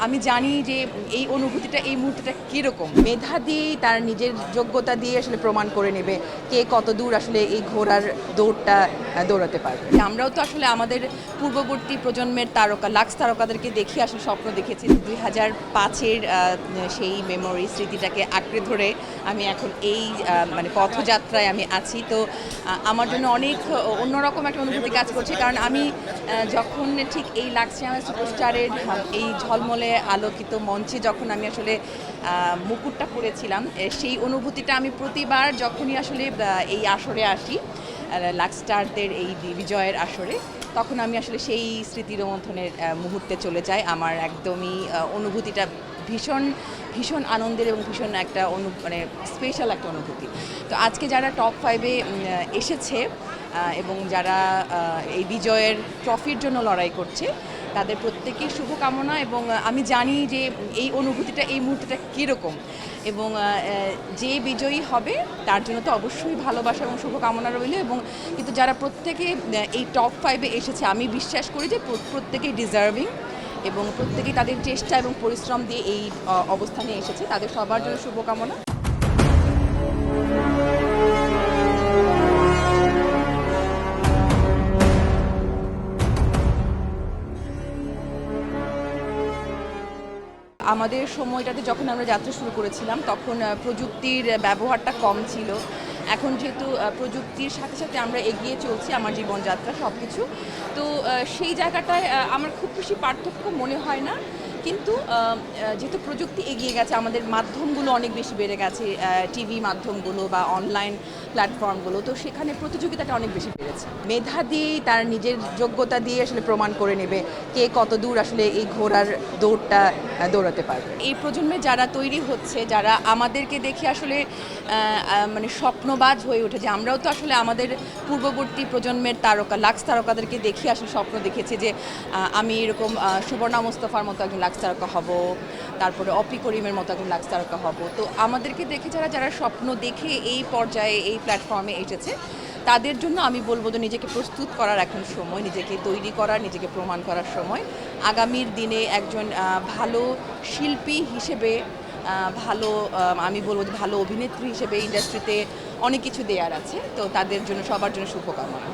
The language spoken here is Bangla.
আমি জানি যে এই অনুভূতিটা এই মুহূর্তটা কীরকম। মেধা দিয়েই তার নিজের যোগ্যতা দিয়ে আসলে প্রমাণ করে নেবে কে কত দূর আসলে এই ঘোড়ার দৌড়টা দৌড়াতে পারবে। আমরাও তো আসলে আমাদের পূর্ববর্তী প্রজন্মের তারকা লাক্স তারকাদেরকে দেখে আসলে স্বপ্ন দেখেছি। 2005-এর সেই মেমোরি স্মৃতিটাকে আঁকড়ে ধরে আমি এখন এই মানে পথযাত্রায় আমি আছি। তো আমার জন্য অনেক অন্যরকম একটা অনুভূতি কাজ করছে, কারণ আমি যখন ঠিক এই লাক্স চ্যানেল সুপারস্টারের এই ঝলমলে আলোকিত মঞ্চে যখন আমি আসলে মুকুটটা পরেছিলাম, সেই অনুভূতিটা আমি প্রতিবার যখনই আসলে এই আসরে আসি, লাক্স স্টারদের এই বিজয়ের আসরে, তখন আমি আসলে সেই স্মৃতি রোমন্থনের মুহূর্তে চলে যাই। আমার একদমই অনুভূতিটা ভীষণ ভীষণ আনন্দের এবং ভীষণ একটা মানে স্পেশাল একটা অনুভূতি। তো আজকে যারা টপ 5-এ এসেছে এবং যারা এই বিজয়ের ট্রফির জন্য লড়াই করছে, তাদের প্রত্যেকের শুভকামনা। এবং আমি জানি যে এই অনুভূতিটা এই মুহূর্তটা কীরকম, এবং যে বিজয়ী হবে তার জন্য তো অবশ্যই ভালোবাসা এবং শুভকামনা রইল। এবং কিন্তু যারা প্রত্যেকে এই টপ 5-এ এসেছে, আমি বিশ্বাস করি যে প্রত্যেকেই ডিজার্ভিং এবং প্রত্যেকেই তাদের চেষ্টা এবং পরিশ্রম দিয়ে এই অবস্থানে এসেছে। তাদের সবার জন্য শুভকামনা। আমাদের সময়টাতে যখন আমরা যাত্রা শুরু করেছিলাম, তখন প্রযুক্তির ব্যবহারটা কম ছিল। এখন যেহেতু প্রযুক্তির সাথে সাথে আমরা এগিয়ে চলছি, আমার জীবনযাত্রা সব কিছু, তো সেই জায়গাটায় আমার খুব বেশি পার্থক্য মনে হয় না। কিন্তু যেহেতু প্রযুক্তি এগিয়ে গেছে, আমাদের মাধ্যমগুলো অনেক বেশি বেড়ে গেছে, টিভি মাধ্যমগুলো বা অনলাইন প্ল্যাটফর্মগুলো, তো সেখানে প্রতিযোগিতাটা অনেক বেশি বেড়েছে। মেধা দিয়েই তার নিজের যোগ্যতা দিয়ে আসলে প্রমাণ করে নেবে কে কত দূর আসলে এই ঘোড়ার দৌড়টা দৌড়াতে পারবে। এই প্রজন্মে যারা তৈরি হচ্ছে, যারা আমাদেরকে দেখে আসলে মানে স্বপ্নবাজ হয়ে উঠেছে, আমরাও তো আসলে আমাদের পূর্ববর্তী প্রজন্মের তারকা লাক্স তারকাদেরকে দেখে আসলে স্বপ্ন দেখেছি যে আমি এরকম সুবর্ণা মোস্তফার মতো একজন লাক্স তারকা হব, তারপরে অপি করিমের মতো একজন লাক্স তারকা হব। তো আমাদেরকে দেখে যারা স্বপ্ন দেখে এই পর্যায়ে এই প্ল্যাটফর্মে এসেছে, তাদের জন্য আমি বলবো যে নিজেকে প্রস্তুত করার এখন সময়, নিজেকে তৈরি করার, নিজেকে প্রমাণ করার সময়। আগামীর দিনে একজন ভালো শিল্পী হিসেবে, ভালো আমি বলবো যে ভালো অভিনেত্রী হিসেবে ইন্ডাস্ট্রিতে অনেক কিছু দেওয়ার আছে। তো তাদের জন্য সবার জন্য শুভকামনা।